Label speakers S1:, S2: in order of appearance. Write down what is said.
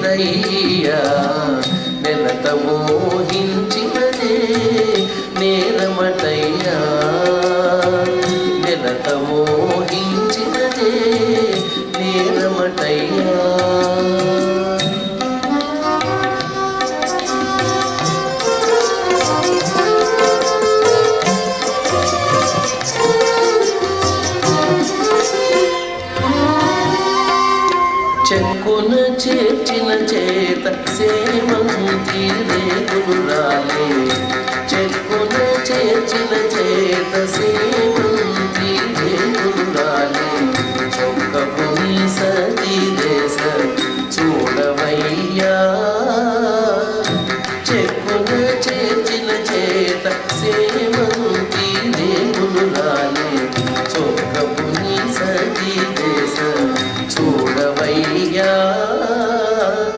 S1: నేరమటయ్యా నెలత మోహించినదే నేరమటయ్యా నెలత మోహించినదే నేరమటయ్యా చెక్కున చేర్చిన చేత సేమంతి రేగులు రాలే చెక్కున చేర్చిన చేత